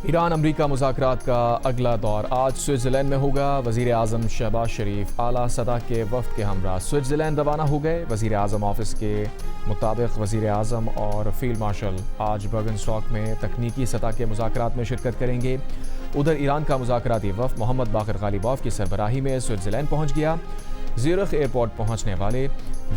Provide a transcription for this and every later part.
ایران امریکہ مذاکرات کا اگلا دور آج سوئٹزرلینڈ میں ہوگا۔ وزیر اعظم شہباز شریف اعلیٰ سطح کے وفد کے ہمراہ سوئٹزرلینڈ روانہ ہو گئے۔ وزیر اعظم آفس کے مطابق وزیر اعظم اور فیلڈ مارشل آج برگنسٹاک میں تکنیکی سطح کے مذاکرات میں شرکت کریں گے۔ ادھر ایران کا مذاکراتی وفد محمد باقر غالیباف کی سربراہی میں سوئٹزرلینڈ پہنچ گیا۔ زیورخ ایئرپورٹ پہنچنے والے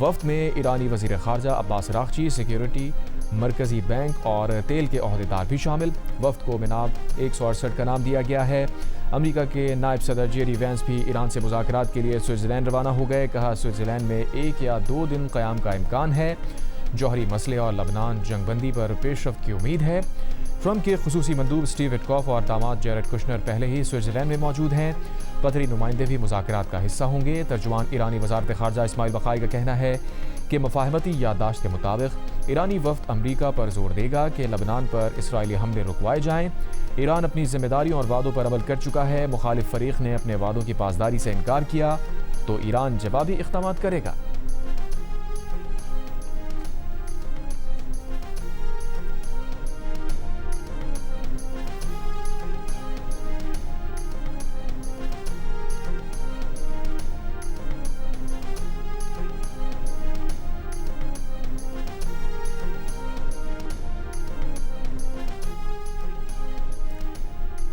وفد میں ایرانی وزیر خارجہ عباس راغچی، سیکیورٹی، مرکزی بینک اور تیل کے عہدیدار بھی شامل۔ وفد کو مناب 168 کا نام دیا گیا ہے۔ امریکہ کے نائب صدر جے ڈی وینس بھی ایران سے مذاکرات کے لیے سوئٹزرلینڈ روانہ ہو گئے۔ کہا سوئٹزرلینڈ میں 1 یا 2 دن قیام کا امکان ہے۔ جوہری مسئلے اور لبنان جنگ بندی پر پیش رفت کی امید ہے۔ ٹرمپ کے خصوصی مندوب اسٹیو وٹکاف اور داماد جیرڈ کشنر پہلے ہی سوئٹزرلینڈ میں موجود ہیں۔ قطری نمائندے بھی مذاکرات کا حصہ ہوں گے۔ ترجمان ایرانی وزارت خارجہ اسماعیل بقائی کا کہنا ہے کہ مفاہمتی یادداشت کے مطابق ایرانی وفد امریکہ پر زور دے گا کہ لبنان پر اسرائیلی حملے رکوائے جائیں۔ ایران اپنی ذمہ داریوں اور وعدوں پر عمل کر چکا ہے۔ مخالف فریق نے اپنے وعدوں کی پاسداری سے انکار کیا تو ایران جوابی اقدامات کرے گا۔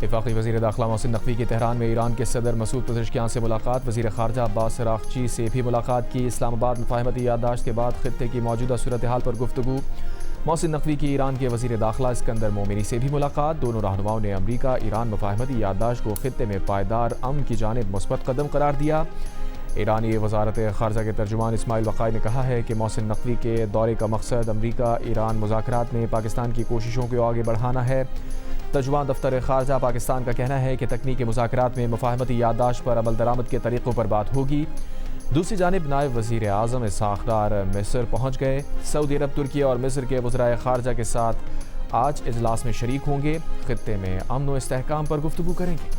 وفاقی وزیر داخلہ محسن نقوی کی تہران میں ایران کے صدر مسعود پزشکیان سے ملاقات۔ وزیر خارجہ عباس راغچی سے بھی ملاقات کی۔ اسلام آباد مفاہمتی یادداشت کے بعد خطے کی موجودہ صورتحال پر گفتگو۔ محسن نقوی کی ایران کے وزیر داخلہ اسکندر مومنی سے بھی ملاقات۔ دونوں رہنماؤں نے امریکہ ایران مفاہمتی یادداشت کو خطے میں پائیدار امن کی جانب مثبت قدم قرار دیا۔ ایرانی وزارت خارجہ کے ترجمان اسماعیل بقائی نے کہا ہے کہ محسن نقوی کے دورے کا مقصد امریکہ ایران مذاکرات میں پاکستان کی کوششوں کو آگے بڑھانا ہے۔ ترجمان دفتر خارجہ پاکستان کا کہنا ہے کہ تکنیکی مذاکرات میں مفاہمتی یادداشت پر عمل درآمد کے طریقوں پر بات ہوگی۔ دوسری جانب نائب وزیر اعظم اسحاق ڈار مصر پہنچ گئے۔ سعودی عرب، ترکی اور مصر کے وزرائے خارجہ کے ساتھ آج اجلاس میں شریک ہوں گے۔ خطے میں امن و استحکام پر گفتگو کریں گے۔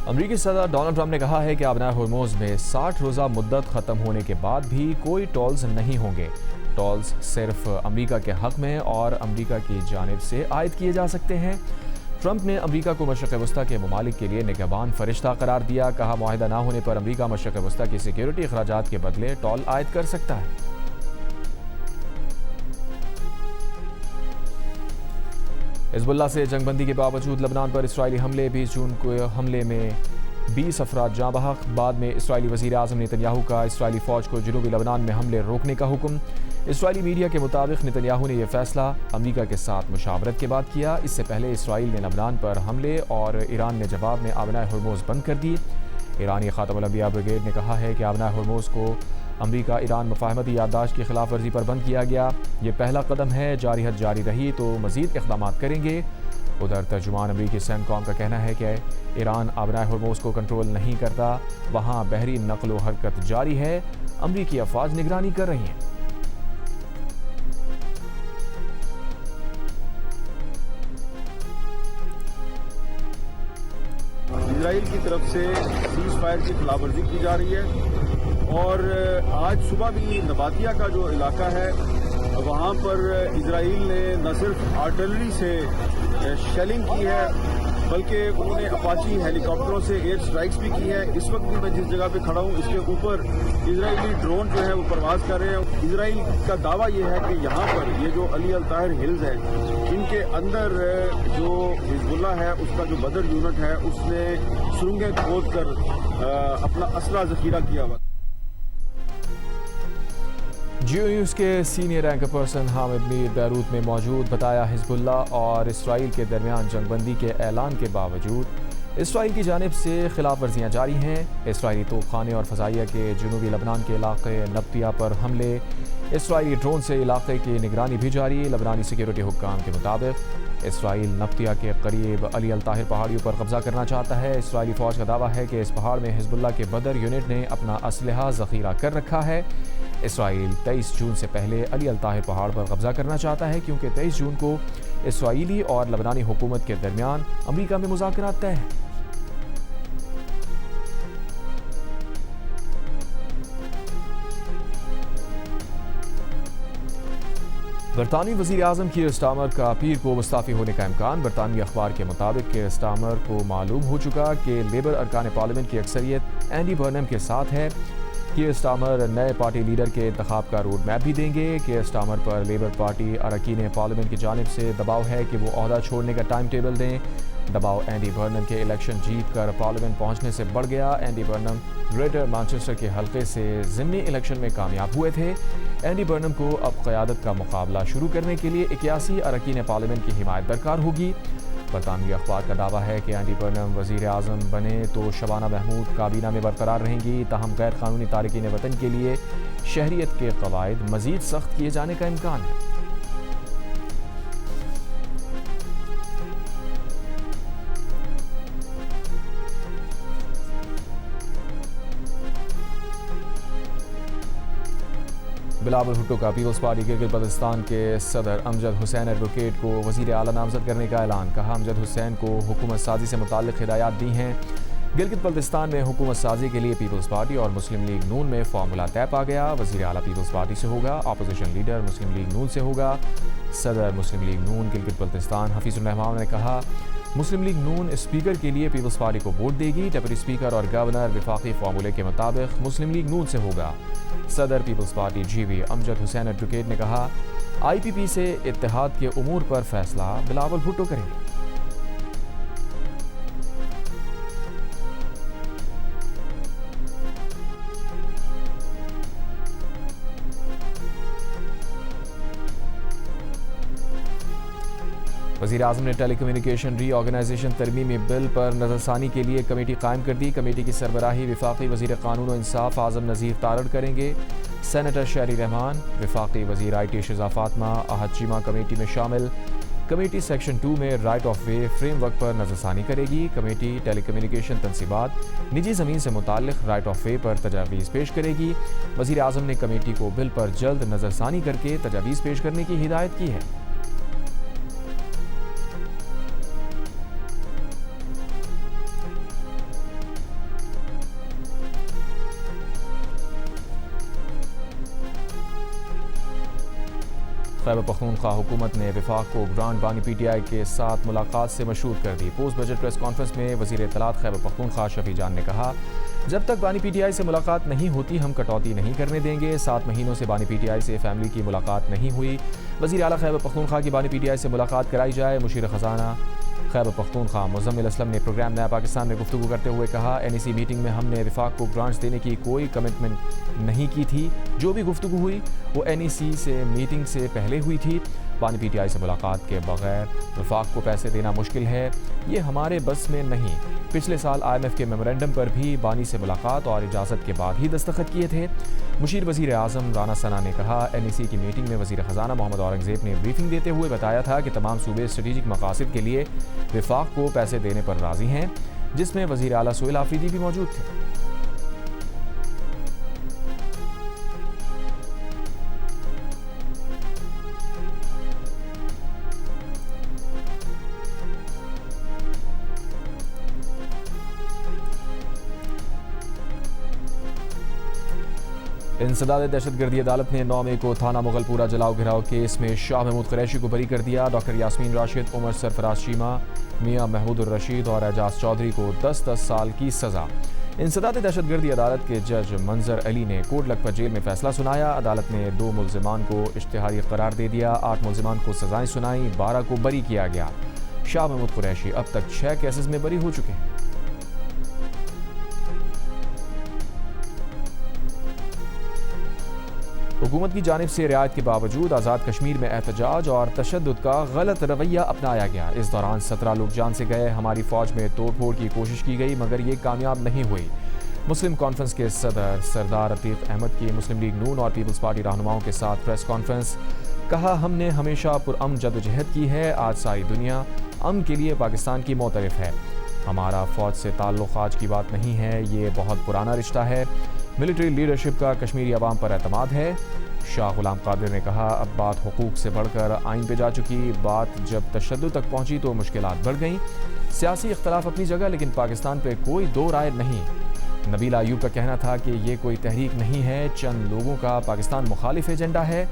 امریکی صدر ڈونلڈ ٹرمپ نے کہا ہے کہ آبنائے ہرموز میں 60 روزہ مدت ختم ہونے کے بعد بھی کوئی ٹولز نہیں ہوں گے۔ ٹولز صرف امریکہ کے حق میں اور امریکہ کی جانب سے عائد کیے جا سکتے ہیں۔ ٹرمپ نے امریکہ کو مشرق وسطیٰ کے ممالک کے لیے نگہبان فرشتہ قرار دیا۔ کہا معاہدہ نہ ہونے پر امریکہ مشرق وسطیٰ کی سیکیورٹی اخراجات کے بدلے ٹول عائد کر سکتا ہے۔ حزب اللہ سے جنگ بندی کے باوجود لبنان پر اسرائیلی حملے۔ 20 جون کو حملے میں 20 افراد جاں بحق۔ بعد میں اسرائیلی وزیر اعظم نتن یاہو کا اسرائیلی فوج کو جنوبی لبنان میں حملے روکنے کا حکم۔ اسرائیلی میڈیا کے مطابق نتن یاہو نے یہ فیصلہ امریکہ کے ساتھ مشاورت کے بعد کیا۔ اس سے پہلے اسرائیل نے لبنان پر حملے اور ایران نے جواب میں آبنائے ہرموز بند کر دی۔ ایرانی خاتم الانبیاء بریگیڈ نے کہا ہے کہ آبنائے ہرموز کو امریکہ ایران مفاہمتی یادداشت کی خلاف ورزی پر بند کیا گیا۔ یہ پہلا قدم ہے، جاری حد جاری رہی تو مزید اقدامات کریں گے۔ ادھر ترجمان امریکی سینٹ کام کا کہنا ہے کہ ایران آبنائے ہرموز کو کنٹرول نہیں کرتا، وہاں بحری نقل و حرکت جاری ہے، امریکی افواج نگرانی کر رہی ہیں۔ اسرائیل کی طرف سے سیز فائر کی خلاف ورزی کی جا رہی ہے اور آج صبح بھی نباتیہ کا جو علاقہ ہے وہاں پر اسرائیل نے نہ صرف آرٹلری سے شیلنگ کی ہے بلکہ انہوں نے اپاچی ہیلی کاپٹروں سے ایئر سٹرائکس بھی کی ہے۔ اس وقت بھی میں جس جگہ پہ کھڑا ہوں اس کے اوپر اسرائیلی ڈرون جو ہے وہ پرواز کر رہے ہیں۔ اسرائیل کا دعویٰ یہ ہے کہ یہاں پر یہ جو علی الطاہر ہلز ہے ان کے اندر جو حزب اللہ ہے اس کا جو بدر یونٹ ہے اس نے سرنگیں کھود کر اپنا اسلحہ ذخیرہ کیا ہوا۔ جیو نیوز کے سینئر اینکر پرسن حامد میر بیروت میں موجود۔ بتایا حزب اللہ اور اسرائیل کے درمیان جنگ بندی کے اعلان کے باوجود اسرائیل کی جانب سے خلاف ورزیاں جاری ہیں۔ اسرائیلی توپ خانے اور فضائیہ کے جنوبی لبنان کے علاقے نبطیہ پر حملے، اسرائیلی ڈرون سے علاقے کی نگرانی بھی جاری۔ لبنانی سیکیورٹی حکام کے مطابق اسرائیل نبطیہ کے قریب علی الطاہر پہاڑیوں پر قبضہ کرنا چاہتا ہے۔ اسرائیلی فوج کا دعویٰ ہے کہ اس پہاڑ میں حزب اللہ کے بدر یونٹ نے اپنا اسلحہ ذخیرہ کر رکھا ہے۔ اسرائیل 23 جون سے پہلے علی الطاہر پہاڑ پر قبضہ کرنا چاہتا ہے کیونکہ 23 جون کو اسرائیلی اور لبنانی حکومت کے درمیان امریکہ میں مذاکرات طے ہیں۔ برطانوی وزیر اعظم کیئر سٹارمر کا پیر کو مستعفی ہونے کا امکان۔ برطانوی اخبار کے مطابق کیئر سٹارمر کو معلوم ہو چکا کہ لیبر ارکان پارلیمنٹ کی اکثریت اینڈی برنم کے ساتھ ہے۔ کیئر سٹارمر نئے پارٹی لیڈر کے انتخاب کا روڈ میپ بھی دیں گے۔ کیئر سٹارمر پر لیبر پارٹی اراکین پارلیمنٹ کی جانب سے دباؤ ہے کہ وہ عہدہ چھوڑنے کا ٹائم ٹیبل دیں۔ دباؤ اینڈی برنم کے الیکشن جیت کر پارلیمنٹ پہنچنے سے بڑھ گیا۔ اینڈی برنم گریٹر مانچسٹر کے حلقے سے ضمنی الیکشن میں کامیاب ہوئے تھے۔ اینڈی برنم کو اب قیادت کا مقابلہ شروع کرنے کے لیے 81 اراکین پارلیمنٹ کی حمایت درکار ہوگی۔ برطانوی اخبار کا دعویٰ ہے کہ اینڈی برنم وزیر اعظم بنے تو شبانہ محمود کابینہ میں برقرار رہیں گی، تاہم غیر قانونی تارکین وطن کے لیے شہریت کے قواعد مزید سخت کیے جانے کا امکان ہے۔ بلاول بھٹو کا پیپلز پارٹی گلگت بلتستان کے صدر امجد حسین ایڈوکیٹ کو وزیر اعلیٰ نامزد کرنے کا اعلان۔ کہا امجد حسین کو حکومت سازی سے متعلق ہدایات دی ہیں۔ گلگت بلتستان میں حکومت سازی کے لیے پیپلز پارٹی اور مسلم لیگ نون میں فارمولہ طے پا گیا۔ وزیر اعلیٰ پیپلز پارٹی سے ہوگا، اپوزیشن لیڈر مسلم لیگ نون سے ہوگا۔ صدر مسلم لیگ نون گلگت بلتستان حفیظ الرحمان نے کہا مسلم لیگ نون اسپیکر کے لیے پیپلز پارٹی کو ووٹ دے گی۔ ڈپٹی اسپیکر اور گورنر وفاقی فارمولے کے مطابق مسلم لیگ نون سے ہوگا۔ صدر پیپلز پارٹی جی وی امجد حسین ایڈوکیٹ نے کہا آئی پی پی سے اتحاد کے امور پر فیصلہ بلاول بھٹو کریں گے۔ وزیر اعظم نے ٹیلی کمیونیکیشن ری آرگنائزیشن ترمیمی بل پر نظر ثانی کے لیے کمیٹی قائم کر دی۔ کمیٹی کی سربراہی وفاقی وزیر قانون و انصاف اعظم نذیر تارڑ کریں گے۔ سینیٹر شہری رحمان، وفاقی وزیر I T Shehzad Fatima Ahad Cheema committee میں شامل۔ کمیٹی سیکشن 2 میں right of way framework پر نظر ثانی کرے گی۔ کمیٹی ٹیلی کمیونیکیشن تنصیبات نجی زمین سے متعلق رائٹ آف وے پر تجاویز پیش کرے گی۔ وزیر اعظم نے کمیٹی کو بل پر جلد نظر ثانی کر کے تجاویز پیش کرنے کی ہدایت کی ہے۔ خیبر پختونخوا حکومت نے وفاق کو گرانٹ بانی پی ٹی آئی کے ساتھ ملاقات سے مشروط کر دی۔ پوسٹ بجٹ پریس کانفرنس میں وزیر اطلاعات خیبر پختونخوا شفیع جان نے کہا جب تک بانی پی ٹی آئی سے ملاقات نہیں ہوتی ہم کٹوتی نہیں کرنے دیں گے۔ 7 مہینوں سے بانی پی ٹی آئی سے فیملی کی ملاقات نہیں ہوئی۔ وزیر اعلیٰ خیبر پختونخوا کی بانی پی ٹی آئی سے ملاقات کرائی جائے۔ مشیر خزانہ خیبر پختونخوا مزمل اسلم نے پروگرام نیا پاکستان میں گفتگو کرتے ہوئے کہا این ای سی میٹنگ میں ہم نے وفاق کو گرانٹس دینے کی کوئی کمٹمنٹ نہیں کی تھی۔ جو بھی گفتگو ہوئی وہ این ای سی سے میٹنگ سے پہلے ہوئی تھی۔ بانی پی ٹی آئی سے ملاقات کے بغیر وفاق کو پیسے دینا مشکل ہے، یہ ہمارے بس میں نہیں۔ پچھلے سال آئی ایم ایف کے میمورنڈم پر بھی بانی سے ملاقات اور اجازت کے بعد ہی دستخط کیے تھے۔ مشیر وزیر اعظم رانا ثنا نے کہا این ای سی کی میٹنگ میں وزیر خزانہ محمد اورنگزیب نے بریفنگ دیتے ہوئے بتایا تھا کہ تمام صوبے اسٹریٹجک مقاصد کے لیے وفاق کو پیسے دینے پر راضی ہیں، جس میں وزیر اعلیٰ سہیل آفریدی بھی موجود تھے۔ انسداد دہشت گردی عدالت نے 9 مئی کو تھانہ مغل پورہ جلاؤ گھراؤ کیس میں شاہ محمود قریشی کو بری کر دیا۔ ڈاکٹر یاسمین راشد، عمر سرفراز چیمہ، میاں محمود الرشید اور اعجاز چودھری کو 10 سال کی سزا۔ انسداد دہشت گردی عدالت کے جج منظر علی نے کوٹ لکھپت جیل میں فیصلہ سنایا۔ عدالت نے 2 ملزمان کو اشتہاری قرار دے دیا، 8 ملزمان کو سزائیں سنائیں، 12 کو بری کیا گیا۔ شاہ محمود قریشی اب تک 6 کیسز میں بری ہو چکے ہیں۔ حکومت کی جانب سے رعایت کے باوجود آزاد کشمیر میں احتجاج اور تشدد کا غلط رویہ اپنایا گیا۔ اس دوران 17 لوگ جان سے گئے۔ ہماری فوج میں توڑ پھوڑ کی کوشش کی گئی مگر یہ کامیاب نہیں ہوئی۔ مسلم کانفرنس کے صدر سردار عتیق احمد کی مسلم لیگ نون اور پیپلز پارٹی رہنماؤں کے ساتھ پریس کانفرنس۔ کہا ہم نے ہمیشہ پرامن جدوجہد کی ہے، آج ساری دنیا امن کے لیے پاکستان کی معترف ہے۔ ہمارا فوج سے تعلق آج کی بات نہیں ہے، یہ بہت پرانا رشتہ ہے۔ ملٹری لیڈرشپ کا کشمیری عوام پر اعتماد ہے۔ شاہ غلام قادر نے کہا اب بات حقوق سے بڑھ کر آئین پہ جا چکی، بات جب تشدد تک پہنچی تو مشکلات بڑھ گئیں۔ سیاسی اختلاف اپنی جگہ لیکن پاکستان پہ کوئی دو رائے نہیں۔ نبیلہ ایوب کا کہنا تھا کہ یہ کوئی تحریک نہیں ہے، چند لوگوں کا پاکستان مخالف ایجنڈا ہے۔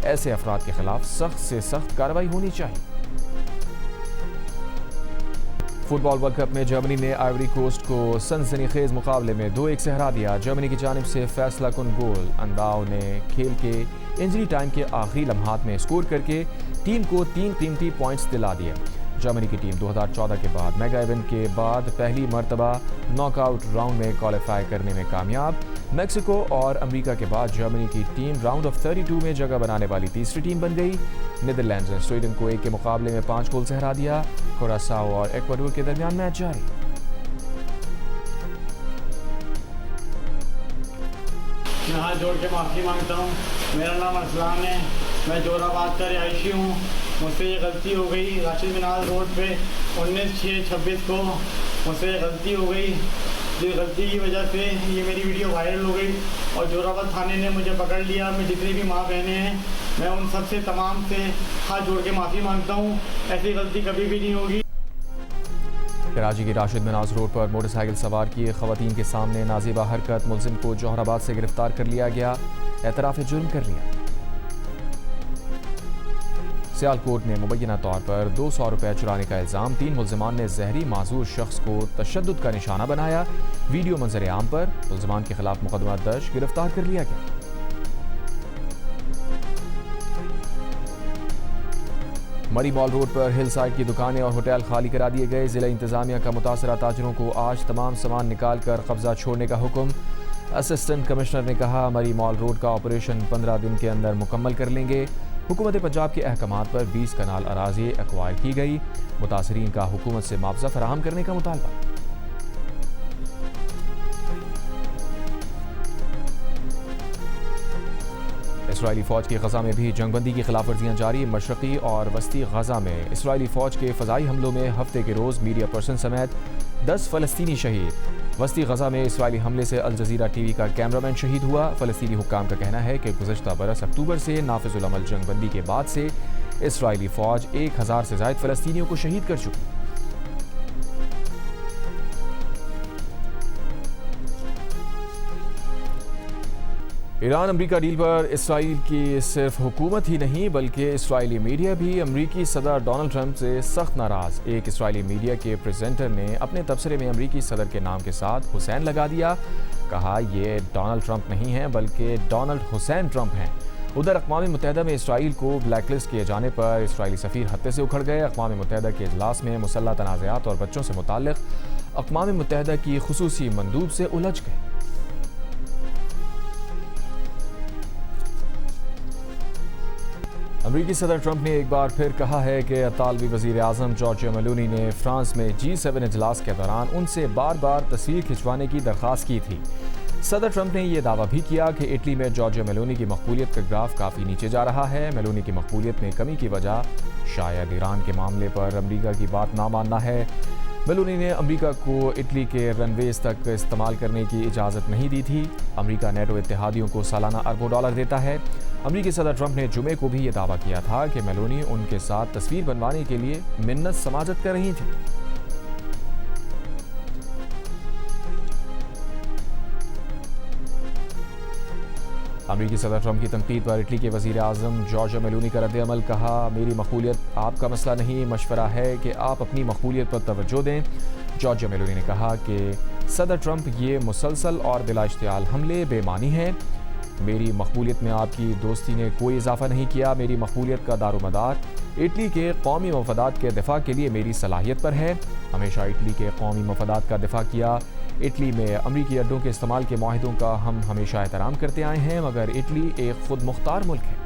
ایسے افراد کے خلاف سخت سے سخت کارروائی ہونی چاہیے۔ فٹ بال ورلڈ کپ میں جرمنی نے آئیوری کوسٹ کو سنسنی خیز مقابلے میں 2-1 سے ہرا دیا۔ جرمنی کی جانب سے فیصلہ کن گول انداؤ نے کھیل کے انجری ٹائم کے آخری لمحات میں اسکور کر کے ٹیم کو 3 قیمتی پوائنٹس دلا دیے۔ جرمنی کی ٹیم 2014 کے بعد میگا ایونٹ کے بعد پہلی مرتبہ ناک آؤٹ راؤنڈ میں کوالیفائی کرنے میں کامیاب۔ میکسیکو اور امریکہ کے بعد جرمنی کی ٹیم راؤنڈ آف 32 میں جگہ بنانے والی تیسری ٹیم بن گئی۔ نیدرلینڈز نے سویڈن کو 1 کے مقابلے میں 5 گول سے ہرا دیا۔ کوراساؤ اور ایکواڈور کے درمیان میچ جاری۔ میں ہاتھ جوڑ کے معافی مانگتا ہوں۔ میرا نام اسلام ہے، میں جور آباد کا رہائشی ہوں۔ مجھ سے یہ غلطی ہو گئی راشد مناز روڈ پہ 19/6/26 کو مجھ سے یہ غلطی ہو گئی۔ جس غلطی کی وجہ سے یہ میری ویڈیو وائرل ہو گئی اور جور آباد تھانے نے مجھے پکڑ لیا۔ میں جتنی بھی ماں بہنیں ہیں میں ان سب سے تمام سے ہاتھ جوڑ کے معافی مانگتا ہوں۔ ایسی غلطی کبھی بھی نہیں ہوگی۔ کراچی کی راشد مناز روڈ پر موٹر سائیکل سوار کی خواتین کے سامنے نازیبہ حرکت، ملزم کو جوہر آباد سے گرفتار کر لیا گیا، اعتراف جرم کر لیا۔ سیالکوٹ میں مبینہ طور پر 200 روپے چرانے کا الزام، 3 ملزمان نے زہری معذور شخص کو تشدد کا نشانہ بنایا، ویڈیو منظر عام پر، ملزمان کے خلاف مقدمہ درج، گرفتار کر لیا گیا۔ مری مال روڈ پر ہل سائڈ کی دکانیں اور ہوٹل خالی کرا دیے گئے۔ ضلع انتظامیہ کا متاثرہ تاجروں کو آج تمام سامان نکال کر قبضہ چھوڑنے کا حکم۔ اسسٹنٹ کمشنر نے کہا مری مال روڈ کا آپریشن 15 دن کے اندر مکمل کر لیں گے۔ حکومت پنجاب کے احکامات پر 20 کنال اراضی ایکوائر کی گئی۔ متاثرین کا حکومت سے معاوضہ فراہم کرنے کا مطالبہ۔ اسرائیلی فوج کی غزہ میں بھی جنگ بندی کی خلاف ورزیاں جاری۔ مشرقی اور وسطی غزہ میں اسرائیلی فوج کے فضائی حملوں میں ہفتے کے روز میڈیا پرسن سمیت 10 فلسطینی شہید۔ وسطی غزہ میں اسرائیلی حملے سے الجزیرہ ٹی وی کا کیمرامین شہید ہوا۔ فلسطینی حکام کا کہنا ہے کہ گزشتہ برس اکتوبر سے نافذ العمل جنگ بندی کے بعد سے اسرائیلی فوج 1000 سے زائد فلسطینیوں کو شہید کر چکی۔ ایران امریکہ ڈیل پر اسرائیل کی صرف حکومت ہی نہیں بلکہ اسرائیلی میڈیا بھی امریکی صدر ڈونلڈ ٹرمپ سے سخت ناراض۔ ایک اسرائیلی میڈیا کے پریزنٹر نے اپنے تبصرے میں امریکی صدر کے نام کے ساتھ حسین لگا دیا، کہا یہ ڈونلڈ ٹرمپ نہیں ہیں بلکہ ڈونلڈ حسین ٹرمپ ہیں۔ ادھر اقوام متحدہ میں اسرائیل کو بلیک لسٹ کیے جانے پر اسرائیلی سفیر ہتے سے اکھڑ گئے۔ اقوام متحدہ کے اجلاس میں مسلح تنازعات اور بچوں سے متعلق اقوام متحدہ کی خصوصی مندوب سے الجھ گئے۔ امریکی صدر ٹرمپ نے ایک بار پھر کہا ہے کہ اطالوی وزیر اعظم جارجیا میلونی نے فرانس میں G7 اجلاس کے دوران ان سے بار بار تصویر کھنچوانے کی درخواست کی تھی۔ صدر ٹرمپ نے یہ دعویٰ بھی کیا کہ اٹلی میں جارجیا میلونی کی مقبولیت کا گراف کافی نیچے جا رہا ہے۔ میلونی کی مقبولیت میں کمی کی وجہ شاید ایران کے معاملے پر امریکہ کی بات نہ ماننا ہے۔ میلونی نے امریکہ کو اٹلی کے رن ویز تک استعمال کرنے کی اجازت نہیں دی تھی۔ امریکہ نیٹو اتحادیوں کو سالانہ اربوں ڈالر دیتا ہے۔ امریکی صدر ٹرمپ نے جمعے کو بھی یہ دعویٰ کیا تھا کہ میلونی ان کے ساتھ تصویر بنوانے کے لیے منت سماجت کر رہی تھی۔ امریکی صدر ٹرمپ کی تنقید پر اٹلی کے وزیر اعظم جارجیا میلونی کا رد عمل، کہا میری مقبولیت آپ کا مسئلہ نہیں، مشورہ ہے کہ آپ اپنی مقبولیت پر توجہ دیں۔ جارجیا میلونی نے کہا کہ صدر ٹرمپ یہ مسلسل اور بلا اشتعال حملے بے معنی ہیں۔ میری مقبولیت میں آپ کی دوستی نے کوئی اضافہ نہیں کیا۔ میری مقبولیت کا دار و مدار اٹلی کے قومی مفادات کے دفاع کے لیے میری صلاحیت پر ہے۔ ہمیشہ اٹلی کے قومی مفادات کا دفاع کیا۔ اٹلی میں امریکی اڈوں کے استعمال کے معاہدوں کا ہم ہمیشہ احترام کرتے آئے ہیں، مگر اٹلی ایک خود مختار ملک ہے۔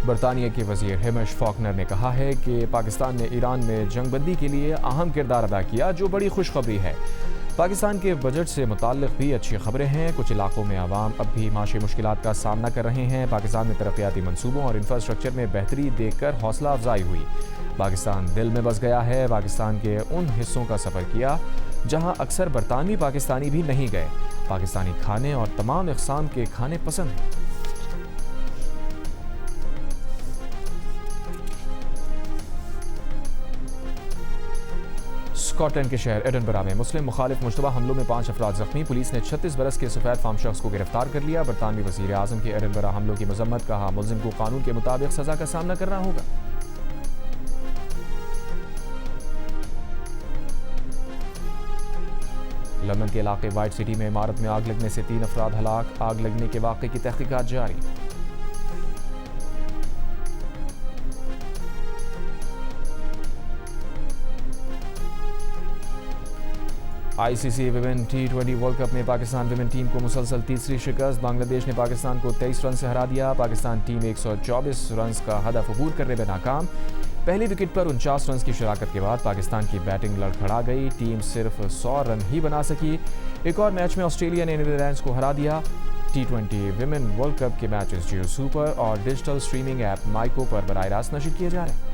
برطانیہ کے وزیر ہیمش فاکنر نے کہا ہے کہ پاکستان نے ایران میں جنگ بندی کے لیے اہم کردار ادا کیا، جو بڑی خوشخبری ہے۔ پاکستان کے بجٹ سے متعلق بھی اچھی خبریں ہیں۔ کچھ علاقوں میں عوام اب بھی معاشی مشکلات کا سامنا کر رہے ہیں۔ پاکستان میں ترقیاتی منصوبوں اور انفراسٹرکچر میں بہتری دیکھ کر حوصلہ افزائی ہوئی۔ پاکستان دل میں بس گیا ہے۔ پاکستان کے ان حصوں کا سفر کیا جہاں اکثر برطانوی پاکستانی بھی نہیں گئے۔ پاکستانی کھانے اور تمام اقسام کے کھانے پسند ہیں۔ اسکاٹ لینڈ کے شہر ایڈنبرا میں مسلم مخالف مشتبہ حملوں میں 5 افراد زخمی. پولیس نے 36 برس کے سفید فام شخص کو گرفتار کر لیا. برطانوی وزیر اعظم کے ایڈنبرا حملوں کی مذمت. کہا ملزم کو قانون کے مطابق سزا کا سامنا کرنا ہوگا. لندن کے علاقے وائٹ سٹی میں عمارت میں آگ لگنے سے 3 افراد ہلاک. آگ لگنے کے واقعے کی تحقیقات جاری. آئی سی سی ویمن T20 ورلڈ کپ میں پاکستان ویمن ٹیم کو مسلسل تیسری شکست. بنگلہ دیش نے پاکستان کو 23 رن سے ہرا دیا. پاکستان ٹیم 124 رنز کا ہدف عبور کرنے میں ناکام. پہلی وکٹ پر 49 رنز کی شراکت کے بعد پاکستان کی بیٹنگ لڑکھڑا گئی. ٹیم صرف 100 رن ہی بنا سکی. ایک اور میچ میں آسٹریلیا نے نیدرلینڈز کو ہرا دیا. T20 ویمن ورلڈ کپ کے میچز جیو سپر اور ڈیجیٹل اسٹریمنگ ایپ مائیکو پر براہ راست نشر کیے جا رہے ہیں.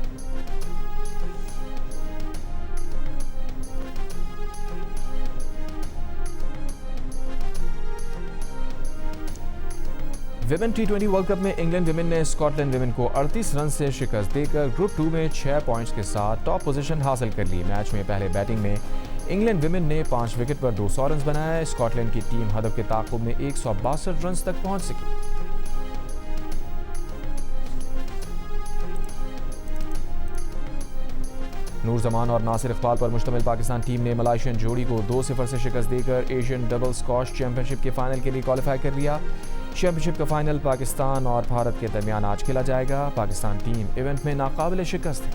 ویمن T20 ورلڈ کپ میں انگلینڈ ویمن نے اسکاٹ لینڈ ویمن کو 38 رن سے شکست دے کر گروپ 2 میں 6 پوائنٹس کے ساتھ ٹاپ پوزیشن حاصل کر لی. میچ میں پہلے بیٹنگ میں انگلینڈ ویمن نے 5 وکٹ پر 200 رنز بنائے. اسکاٹ لینڈ کی ٹیم ہدف کے تعاقب میں 162 رنز تک پہنچ سکی. نور زمان اور ناصر اقبال پر مشتمل پاکستان ٹیم نے ملائیشین جوڑی کو 2-0 سے شکست دے کر ایشین ڈبل اسکواش چیمپئن شپ کے فائنل کے لیے کوالیفائی کر لیا. چیمپئن شپ کا فائنل پاکستان اور بھارت کے درمیان آج کھیلا جائے گا. پاکستان ٹیم ایونٹ میں ناقابل شکست ہے.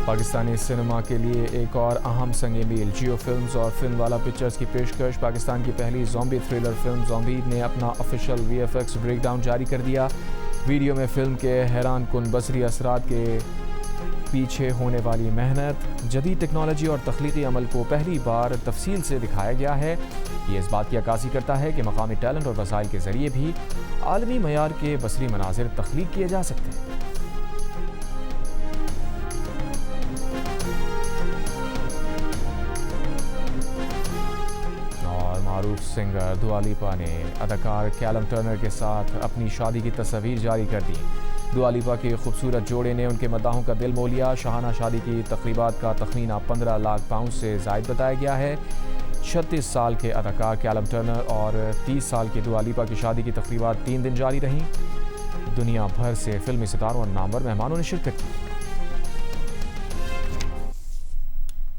پاکستانی سینما کے لیے ایک اور اہم سنگ میل جیو فلمز اور فلم والا پکچرز کی پیشکش. پاکستان کی پہلی زومبی تھرلر فلم زومبی نے اپنا آفیشیل VFX بریک ڈاؤن جاری کر دیا. ویڈیو میں فلم کے حیران کن بصری اثرات کے پیچھے ہونے والی محنت، جدید ٹیکنالوجی اور تخلیقی عمل کو پہلی بار تفصیل سے دکھایا گیا ہے. یہ اس بات کی عکاسی کرتا ہے کہ مقامی ٹیلنٹ اور وسائل کے ذریعے بھی عالمی معیار کے بصری مناظر تخلیق کیے جا سکتے ہیں. معروف سنگر دعا لیپا نے اداکار کیلم ٹرنر کے ساتھ اپنی شادی کی تصاویر جاری کر دی. دعا لیپا کے خوبصورت جوڑے نے ان کے مداحوں کا دل مو لیا. شاہانہ شادی کی تقریبات کا تخمینہ 15 لاکھ پاؤنڈ سے زائد بتایا گیا ہے. 36 سال کے اداکار کیلم ٹرنر اور 30 سال کی دعا لیپا کی شادی کی تقریبات 3 دن جاری رہیں. دنیا بھر سے فلمی ستاروں اور نامور مہمانوں نے شرکت کی.